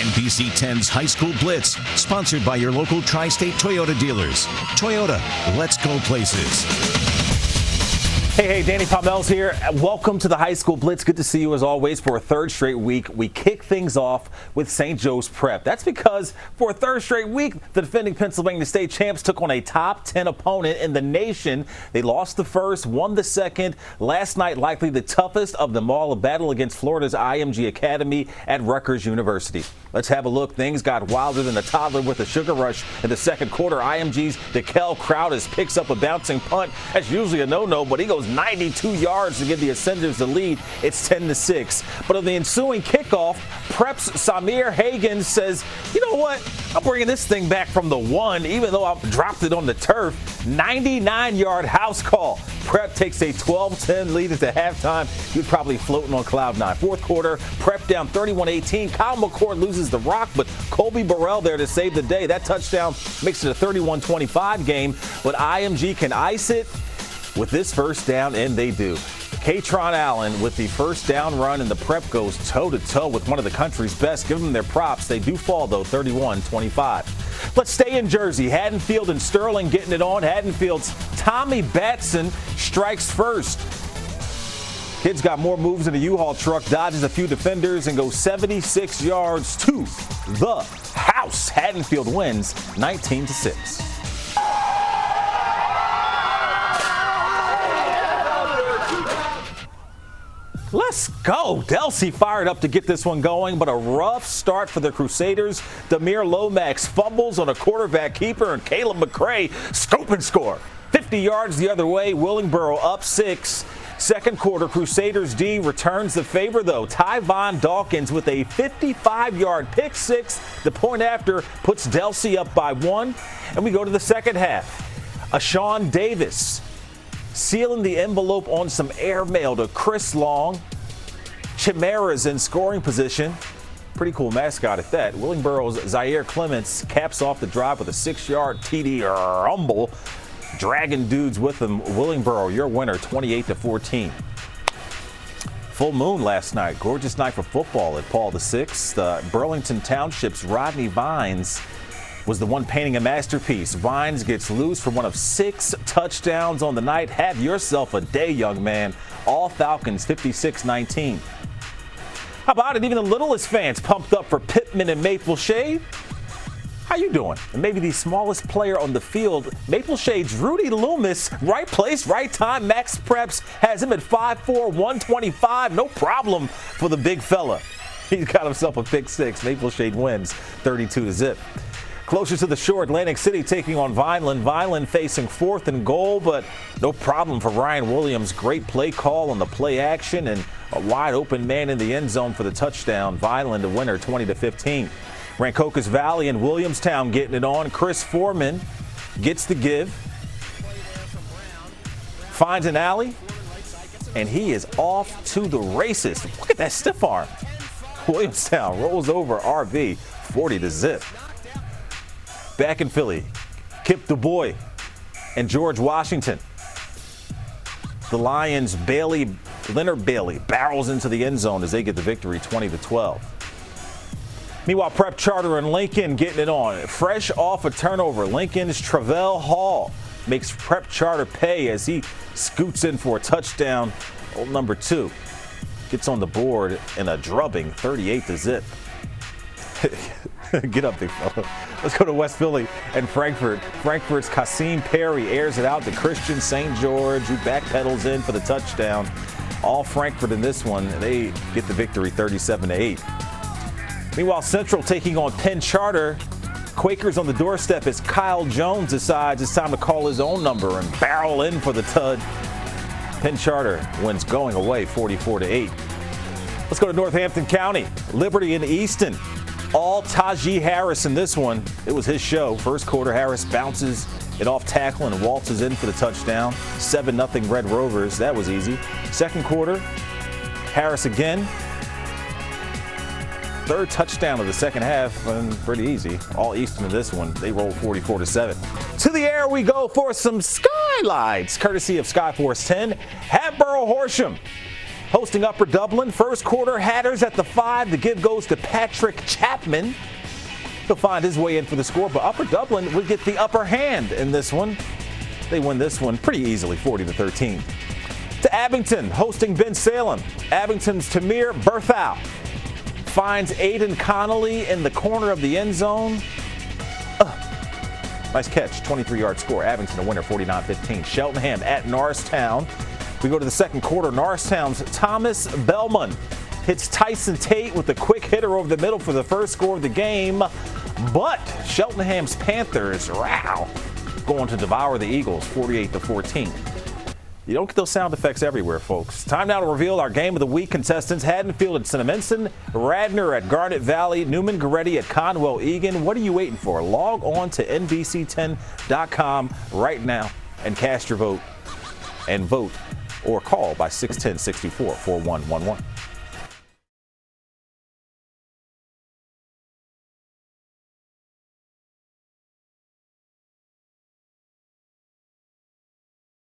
NBC10's High School Blitz, sponsored by your local tri-state Toyota dealers. Toyota, let's go places. Hey, Danny Palmel's here. Welcome to the High School Blitz. Good to see you as always for a third straight week. We kick things off with St. Joe's Prep. That's because for a third straight week, the defending Pennsylvania State champs took on a top 10 opponent in the nation. They lost the first, won the second. Last night, likely the toughest of them all, a battle against Florida's IMG Academy at Rutgers University. Let's have a look. Things got wilder than a toddler with a sugar rush in the second quarter. IMG's DeKel Crowdis picks up a bouncing punt. That's usually a no-no, but he goes 92 yards to give the Ascenders the lead. It's 10-6. But on the ensuing kickoff, Prep's Samir Hagan says, you know what? I'm bringing this thing back from the one, even though I dropped it on the turf. 99-yard house call. Prep takes a 12-10 lead at the halftime. You're probably floating on cloud nine. Fourth quarter, Prep down 31-18. Kyle McCord loses the rock, but Colby Burrell there to save the day. That touchdown makes it a 31-25 game, but IMG can ice it with this first down, and they do. Katron Allen with the first down run, and the Prep goes toe-to-toe with one of the country's best. Give them their props. They do fall, though, 31-25. Let's stay in Jersey. Haddonfield and Sterling getting it on. Haddonfield's Tommy Batson strikes first. Kid's got more moves than a U-Haul truck, dodges a few defenders, and goes 76 yards to the house. Haddonfield wins 19-6. Let's go. Delsea fired up to get this one going, but a rough start for the Crusaders. Demir Lomax fumbles on a quarterback keeper, and Caleb McCray scoop and score. 50 yards the other way. Willingboro up 6. Second quarter, Crusaders D returns the favor, though. Tyvon Dawkins with a 55-yard pick six. The point after puts Delsea up by 1. And we go to the second half. Ashawn Davis sealing the envelope on some airmail to Chris Long. Chimera's in scoring position. Pretty cool mascot at that. Willingboro's Zaire Clements caps off the drive with a 6-yard TD rumble. Dragging dudes with him. Willingboro, your winner, 28-14. Full moon last night. Gorgeous night for football at Paul VI. Burlington Township's Rodney Vines was the one painting a masterpiece. Vines gets loose for one of 6 touchdowns on the night. Have yourself a day, young man. All Falcons 56-19. How about it? Even the littlest fans pumped up for Pittman and Maple Shade. How you doing? And maybe the smallest player on the field, Maple Shade's Rudy Loomis. Right place, right time. Max Preps has him at 5'4", 125. No problem for the big fella. He's got himself a pick 6. Maple Shade wins 32-0. Closer to the shore, Atlantic City taking on Vineland. Vineland facing 4th and goal, but no problem for Ryan Williams. Great play call on the play action and a wide open man in the end zone for the touchdown. Vineland a winner 20-15. Rancocas Valley and Williamstown getting it on. Chris Foreman gets the give. Finds an alley, and he is off to the races. Look at that stiff arm. Williamstown rolls over RV 40-0. Back in Philly, Kip DuBois and George Washington. The Lions, Leonard Bailey barrels into the end zone as they get the victory 20-12. Meanwhile, Prep Charter and Lincoln getting it on. Fresh off a turnover, Lincoln's Travell Hall makes Prep Charter pay as he scoots in for a touchdown. Old number 2 gets on the board in a drubbing 38-0. Get up, big fella. Let's go to West Philly and Frankfort. Frankfort's Kasim Perry airs it out to Christian St. George, who backpedals in for the touchdown. All Frankfort in this one. They get the victory 37-8. Meanwhile, Central taking on Penn Charter. Quakers on the doorstep as Kyle Jones decides it's time to call his own number and barrel in for the tud. Penn Charter wins going away 44-8. Let's go to Northampton County. Liberty and Easton. All Tajee Harris in this one. It was his show. First quarter, Harris bounces it off tackle and waltzes in for the touchdown. 7-0 Red Rovers. That was easy. Second quarter, Harris again. Third touchdown of the second half, and pretty easy. All Easton in this one. They roll 44-7. To the air we go for some skylights, courtesy of Skyforce 10. Hatboro Horsham hosting Upper Dublin. First quarter, Hatters at the 5. The give goes to Patrick Chapman. He'll find his way in for the score, but Upper Dublin would get the upper hand in this one. They win this one pretty easily, 40-13. To Abington, hosting Ben Salem. Abington's Tamir Berthau finds Aiden Connolly in the corner of the end zone. Nice catch, 23-yard score. Abington a winner, 49-15. Cheltenham at Norristown. We go to the second quarter. Norristown's Thomas Bellman hits Tyson Tate with a quick hitter over the middle for the first score of the game. But Cheltenham's Panthers, going to devour the Eagles, 48-14. You don't get those sound effects everywhere, folks. Time now to reveal our Game of the Week contestants. Haddonfield at Cinnamon, Radnor at Garnet Valley, Newman Goretti at Conwell Egan. What are you waiting for? Log on to NBC10.com right now and cast your vote and vote or call by 610-64-4111.